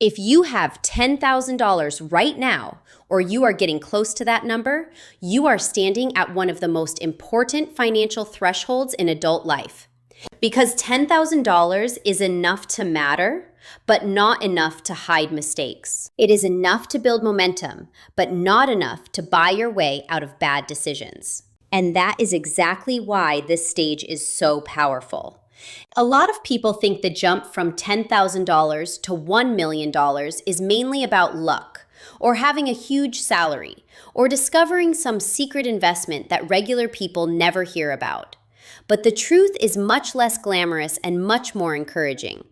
If you have $10,000 right now, or you are getting close to that number, you are standing at one of the most important financial thresholds in adult life. Because $10,000 is enough to matter, but not enough to hide mistakes. It is enough to build momentum, but not enough to buy your way out of bad decisions. And that is exactly why this stage is so powerful. A lot of people think the jump from $10,000 to $1 million is mainly about luck, or having a huge salary, or discovering some secret investment that regular people never hear about. But the truth is much less glamorous and much more encouraging.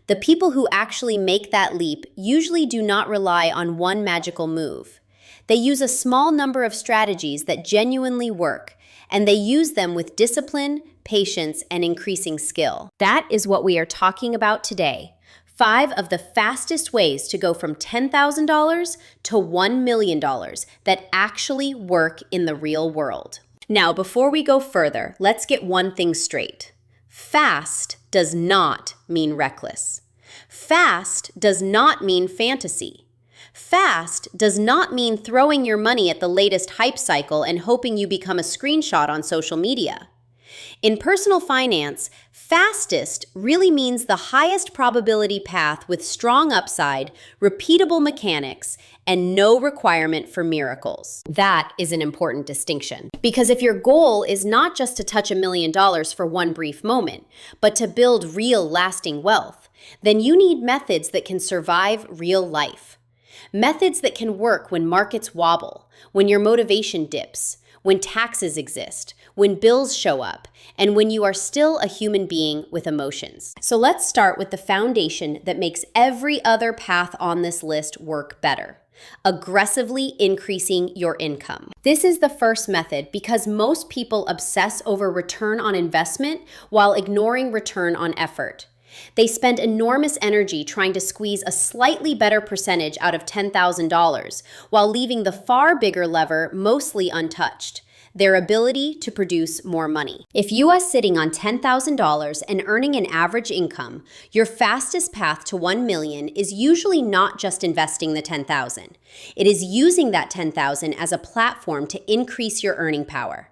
The people who actually make that leap usually do not rely on one magical move. They use a small number of strategies that genuinely work, and they use them with discipline, patience, and increasing skill. That is what we are talking about today. 5 of the fastest ways to go from $10,000 to $1 million that actually work in the real world. Now, before we go further, let's get one thing straight. Fast does not mean reckless. Fast does not mean fantasy. Fast does not mean throwing your money at the latest hype cycle and hoping you become a screenshot on social media. In personal finance, fastest really means the highest probability path with strong upside, repeatable mechanics, and no requirement for miracles. That is an important distinction. Because if your goal is not just to touch $1 million for one brief moment, but to build real lasting wealth, then you need methods that can survive real life. Methods that can work when markets wobble, when your motivation dips, when taxes exist, when bills show up, and when you are still a human being with emotions. So let's start with the foundation that makes every other path on this list work better: aggressively increasing your income. This is the first method because most people obsess over return on investment while ignoring return on effort. They spend enormous energy trying to squeeze a slightly better percentage out of $10,000 while leaving the far bigger lever mostly untouched: their ability to produce more money. If you are sitting on $10,000 and earning an average income, your fastest path to $1 million is usually not just investing the $10,000. It is using that $10,000 as a platform to increase your earning power.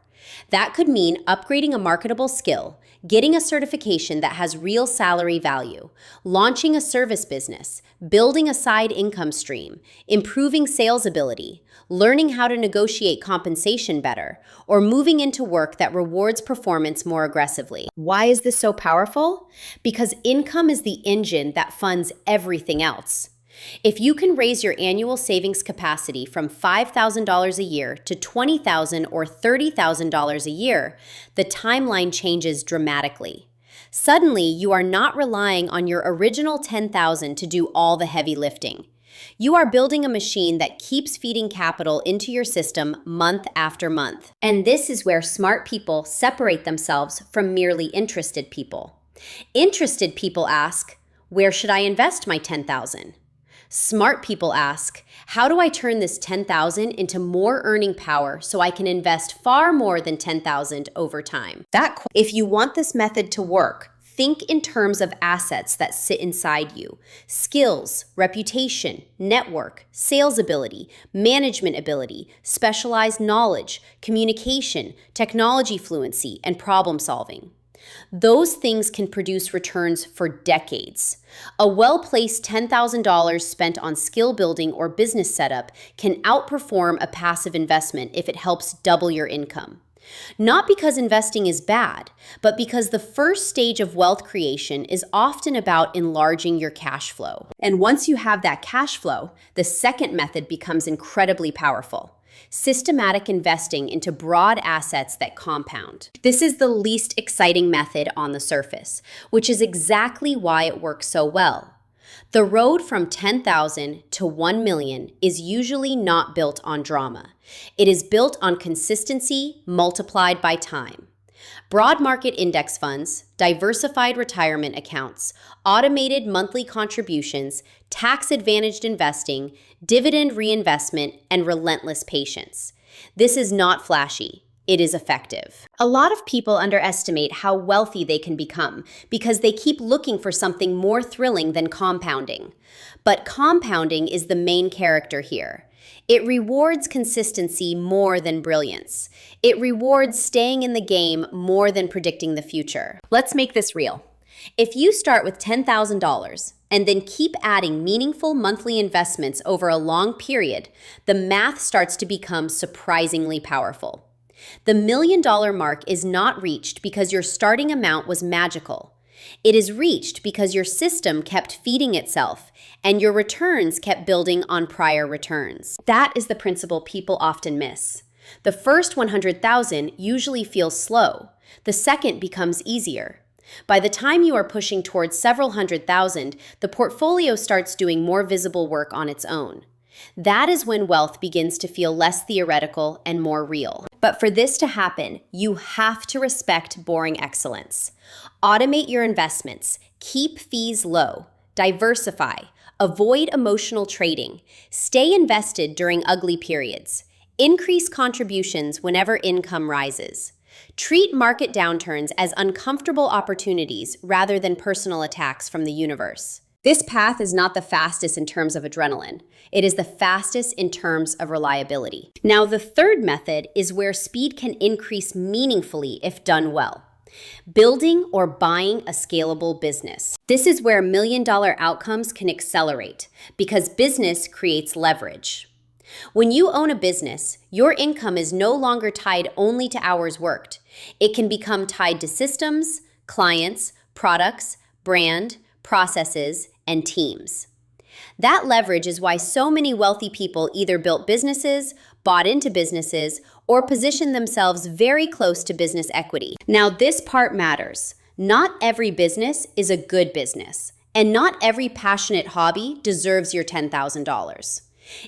That could mean upgrading a marketable skill, getting a certification that has real salary value, launching a service business, building a side income stream, improving sales ability, learning how to negotiate compensation better, or moving into work that rewards performance more aggressively. Why is this so powerful? Because income is the engine that funds everything else. If you can raise your annual savings capacity from $5,000 a year to $20,000 or $30,000 a year, the timeline changes dramatically. Suddenly, you are not relying on your original $10,000 to do all the heavy lifting. You are building a machine that keeps feeding capital into your system month after month. And this is where smart people separate themselves from merely interested people. Interested people ask, "Where should I invest my $10,000?" Smart people ask, "How do I turn this $10,000 into more earning power so I can invest far more than $10,000 over time?" If you want this method to work, think in terms of assets that sit inside you: skills, reputation, network, sales ability, management ability, specialized knowledge, communication, technology fluency, and problem solving. Those things can produce returns for decades. A well-placed $10,000 spent on skill building or business setup can outperform a passive investment if it helps double your income. Not because investing is bad, but because the first stage of wealth creation is often about enlarging your cash flow. And once you have that cash flow, the second method becomes incredibly powerful: systematic investing into broad assets that compound. This is the least exciting method on the surface, which is exactly why it works so well. The road from $10,000 to $1 million is usually not built on drama. It is built on consistency multiplied by time. Broad market index funds, diversified retirement accounts, automated monthly contributions, tax-advantaged investing, dividend reinvestment, and relentless patience. This is not flashy. it is effective. A lot of people underestimate how wealthy they can become because they keep looking for something more thrilling than compounding. But compounding is the main character here. It rewards consistency more than brilliance. It rewards staying in the game more than predicting the future. Let's make this real. If you start with $10,000 and then keep adding meaningful monthly investments over a long period, the math starts to become surprisingly powerful. The $1 million mark is not reached because your starting amount was magical. It is reached because your system kept feeding itself and your returns kept building on prior returns. That is the principle people often miss. The first 100,000 usually feels slow. The second becomes easier. By the time you are pushing towards several hundred thousand, the portfolio starts doing more visible work on its own. That is when wealth begins to feel less theoretical and more real. But for this to happen, you have to respect boring excellence. Automate your investments, keep fees low, diversify, avoid emotional trading, stay invested during ugly periods, increase contributions whenever income rises. Treat market downturns as uncomfortable opportunities rather than personal attacks from the universe. This path is not the fastest in terms of adrenaline. It is the fastest in terms of reliability. Now, the third method is where speed can increase meaningfully if done well. Building or buying a scalable business. This is where $1 million outcomes can accelerate because business creates leverage. When you own a business, your income is no longer tied only to hours worked. It can become tied to systems, clients, products, brand, processes, and teams. That leverage is why so many wealthy people either built businesses, bought into businesses, or positioned themselves very close to business equity. Now, this part matters. Not every business is a good business, and not every passionate hobby deserves your $10,000.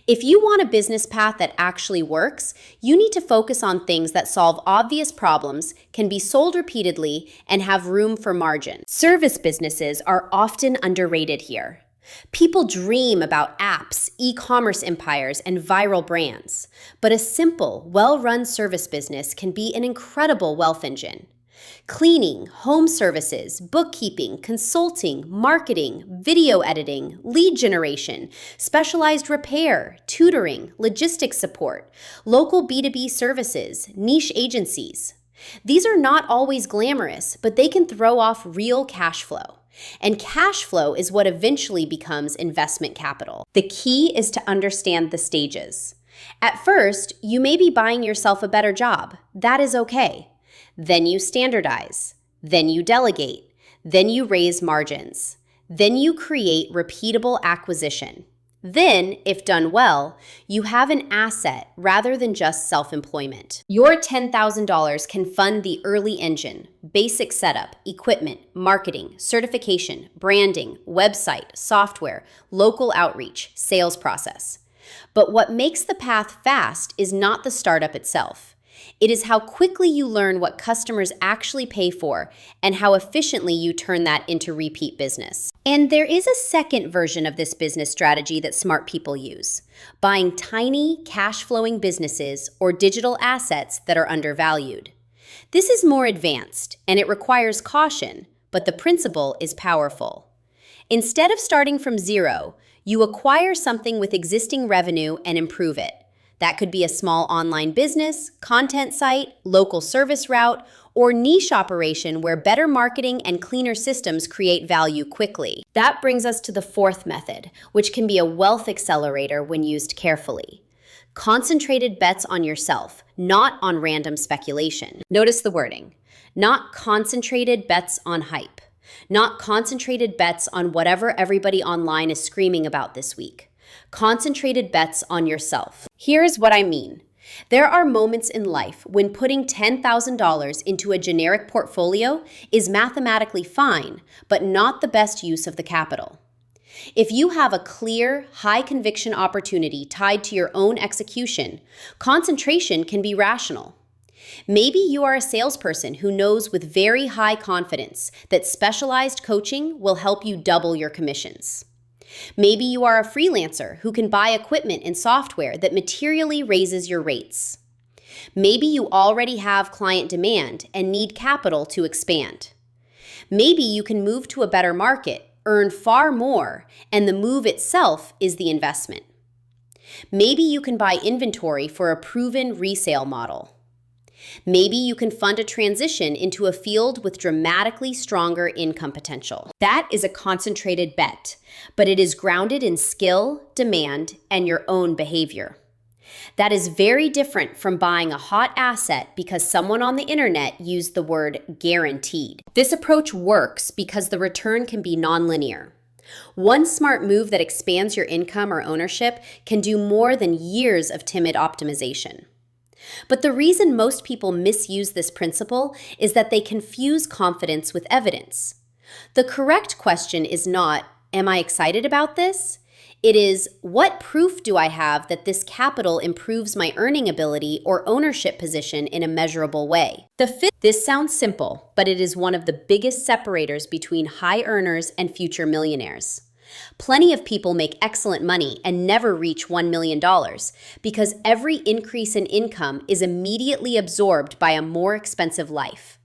If you want a business path that actually works, you need to focus on things that solve obvious problems, can be sold repeatedly, and have room for margin. Service businesses are often underrated here. People dream about apps, e-commerce empires, and viral brands. But a simple, well-run service business can be an incredible wealth engine. Cleaning, home services, bookkeeping, consulting, marketing, video editing, lead generation, specialized repair, tutoring, logistics support, local B2B services, niche agencies. These are not always glamorous, but they can throw off real cash flow. And cash flow is what eventually becomes investment capital. The key is to understand the stages. At first, you may be buying yourself a better job. That is okay. Then you standardize. Then you delegate. Then you raise margins. Then you create repeatable acquisition. Then, if done well, you have an asset rather than just self-employment. Your $10,000 can fund the early engine, basic setup, equipment, marketing, certification, branding, website, software, local outreach, sales process. But what makes the path fast is not the startup itself. It is how quickly you learn what customers actually pay for and how efficiently you turn that into repeat business. And there is a second version of this business strategy that smart people use: buying tiny, cash-flowing businesses or digital assets that are undervalued. This is more advanced and it requires caution, but the principle is powerful. Instead of starting from zero, you acquire something with existing revenue and improve it. That could be a small online business, content site, local service route, or niche operation where better marketing and cleaner systems create value quickly. That brings us to the fourth method, which can be a wealth accelerator when used carefully. Concentrated bets on yourself, not on random speculation. Notice the wording. Not concentrated bets on hype. Not concentrated bets on whatever everybody online is screaming about this week. Concentrated bets on yourself. Here's what I mean. There are moments in life when putting $10,000 into a generic portfolio is mathematically fine, but not the best use of the capital. If you have a clear, high-conviction opportunity tied to your own execution, concentration can be rational. Maybe you are a salesperson who knows with very high confidence that specialized coaching will help you double your commissions. Maybe you are a freelancer who can buy equipment and software that materially raises your rates. Maybe you already have client demand and need capital to expand. Maybe you can move to a better market, earn far more, and the move itself is the investment. Maybe you can buy inventory for a proven resale model. Maybe you can fund a transition into a field with dramatically stronger income potential. That is a concentrated bet, but it is grounded in skill, demand, and your own behavior. That is very different from buying a hot asset because someone on the internet used the word guaranteed. This approach works because the return can be nonlinear. One smart move that expands your income or ownership can do more than years of timid optimization. But the reason most people misuse this principle is that they confuse confidence with evidence. The correct question is not, am I excited about this? It is, what proof do I have that this capital improves my earning ability or ownership position in a measurable way? This sounds simple, but it is one of the biggest separators between high earners and future millionaires. Plenty of people make excellent money and never reach $1 million because every increase in income is immediately absorbed by a more expensive life.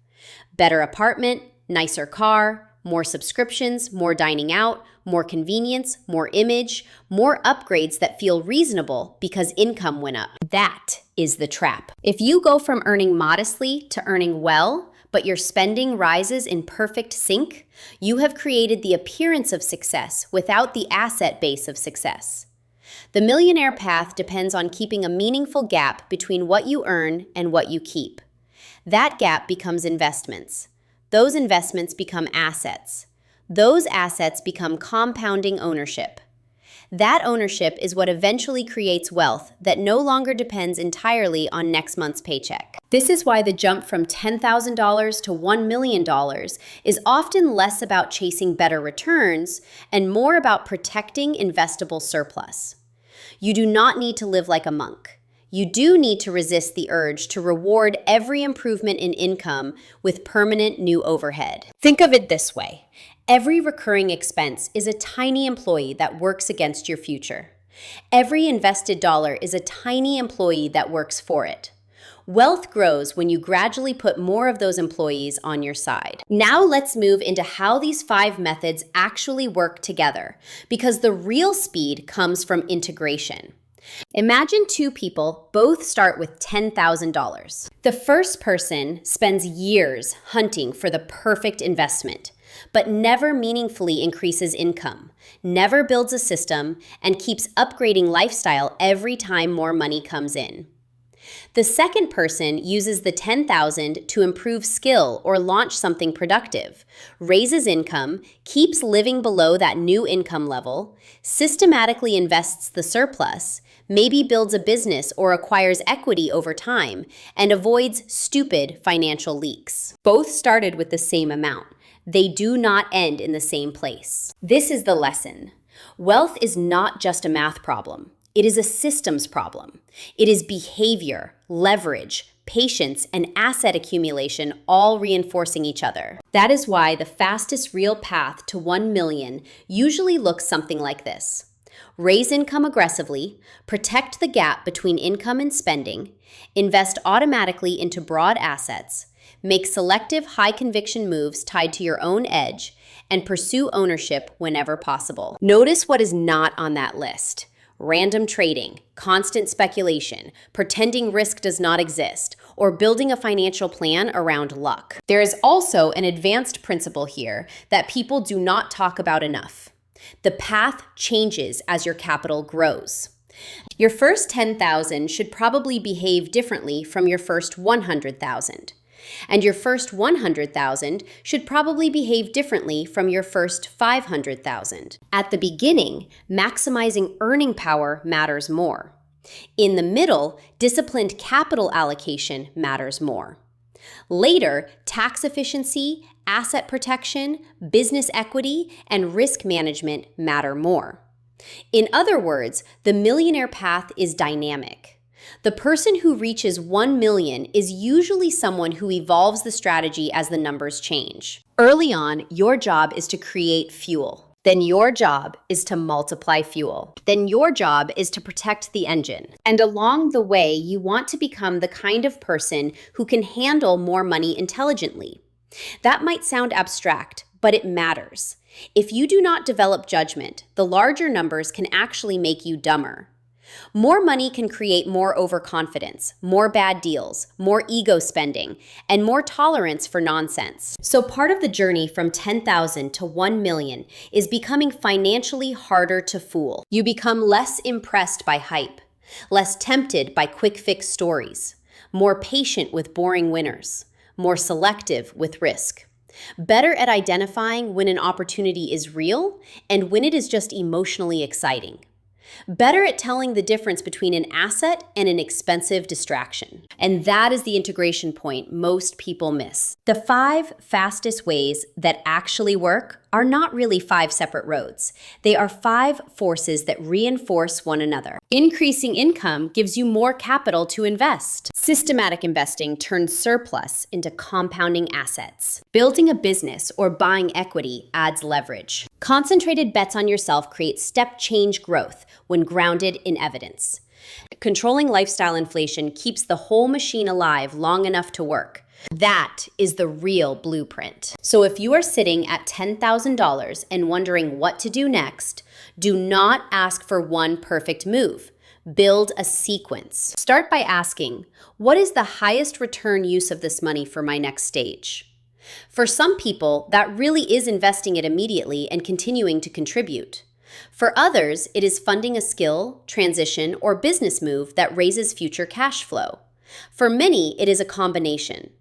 Better apartment, nicer car, more subscriptions, more dining out, more convenience, more image, more upgrades that feel reasonable because income went up. That is the trap. If you go from earning modestly to earning well, but your spending rises in perfect sync, you have created the appearance of success without the asset base of success. The millionaire path depends on keeping a meaningful gap between what you earn and what you keep. That gap becomes investments. Those investments become assets. Those assets become compounding ownership. That ownership is what eventually creates wealth that no longer depends entirely on next month's paycheck. This is why the jump from $10,000 to $1 million is often less about chasing better returns and more about protecting investable surplus. You do not need to live like a monk. You do need to resist the urge to reward every improvement in income with permanent new overhead. Think of it this way. Every recurring expense is a tiny employee that works against your future. Every invested dollar is a tiny employee that works for it. Wealth grows when you gradually put more of those employees on your side. Now let's move into how these 5 methods actually work together, because the real speed comes from integration. Imagine 2 people both start with $10,000. The first person spends years hunting for the perfect investment, but never meaningfully increases income, never builds a system, and keeps upgrading lifestyle every time more money comes in. The second person uses the $10,000 to improve skill or launch something productive, raises income, keeps living below that new income level, systematically invests the surplus, maybe builds a business or acquires equity over time, and avoids stupid financial leaks. Both started with the same amount. They do not end in the same place. This is the lesson. Wealth is not just a math problem. It is a systems problem. It is behavior, leverage, patience, and asset accumulation all reinforcing each other. That is why the fastest real path to 1 million usually looks something like this. Raise income aggressively, protect the gap between income and spending, invest automatically into broad assets, make selective high-conviction moves tied to your own edge, and pursue ownership whenever possible. Notice what is not on that list. Random trading, constant speculation, pretending risk does not exist, or building a financial plan around luck. There is also an advanced principle here that people do not talk about enough. The path changes as your capital grows. Your first $10,000 should probably behave differently from your first $100,000. And your first $100,000 should probably behave differently from your first $500,000. At the beginning, maximizing earning power matters more. In the middle, disciplined capital allocation matters more. Later, tax efficiency, asset protection, business equity, and risk management matter more. In other words, the millionaire path is dynamic. The person who reaches 1 million is usually someone who evolves the strategy as the numbers change. Early on, your job is to create fuel. Then your job is to multiply fuel. Then your job is to protect the engine. And along the way, you want to become the kind of person who can handle more money intelligently. That might sound abstract, but it matters. If you do not develop judgment, the larger numbers can actually make you dumber. More money can create more overconfidence, more bad deals, more ego spending, and more tolerance for nonsense. So part of the journey from 10,000 to 1 million is becoming financially harder to fool. You become less impressed by hype, less tempted by quick fix stories, more patient with boring winners, more selective with risk. Better at identifying when an opportunity is real and when it is just emotionally exciting. Better at telling the difference between an asset and an expensive distraction. And that is the integration point most people miss. The 5 fastest ways that actually work are not really 5 separate roads. They are 5 forces that reinforce one another. Increasing income gives you more capital to invest. Systematic investing turns surplus into compounding assets. Building a business or buying equity adds leverage. Concentrated bets on yourself create step change growth when grounded in evidence. Controlling lifestyle inflation keeps the whole machine alive long enough to work. That is the real blueprint. So if you are sitting at $10,000 and wondering what to do next, do not ask for one perfect move. Build a sequence. Start by asking, what is the highest return use of this money for my next stage? For some people, that really is investing it immediately and continuing to contribute. For others, it is funding a skill, transition, or business move that raises future cash flow. For many, it is a combination.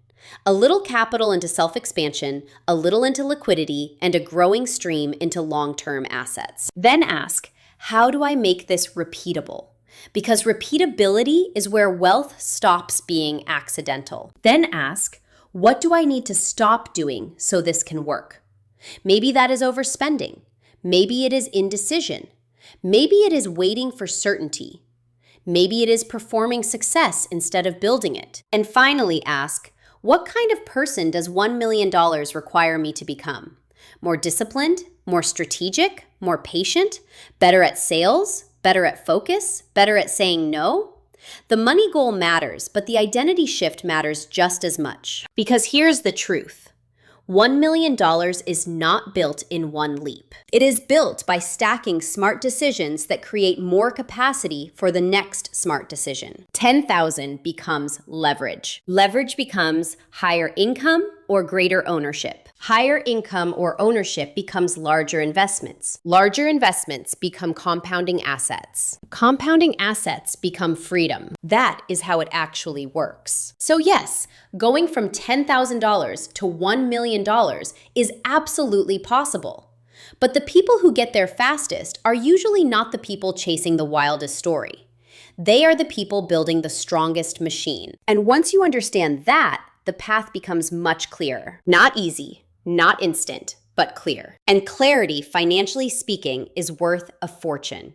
A little capital into self-expansion, a little into liquidity, and a growing stream into long-term assets. Then ask, how do I make this repeatable? Because repeatability is where wealth stops being accidental. Then ask, what do I need to stop doing so this can work? Maybe that is overspending. Maybe it is indecision. Maybe it is waiting for certainty. Maybe it is performing success instead of building it. And finally ask, what kind of person does $1 million require me to become? More disciplined, more strategic, more patient, better at sales, better at focus, better at saying no? The money goal matters, but the identity shift matters just as much. Because here's the truth. $1 million is not built in one leap. It is built by stacking smart decisions that create more capacity for the next smart decision. 10,000 becomes leverage. Leverage becomes higher income or greater ownership. Higher income or ownership becomes larger investments. Larger investments become compounding assets. Compounding assets become freedom. That is how it actually works. So yes, going from $10,000 to $1 million is absolutely possible. But the people who get there fastest are usually not the people chasing the wildest story. They are the people building the strongest machine. And once you understand that, the path becomes much clearer. Not easy, not instant, but clear. And clarity, financially speaking, is worth a fortune.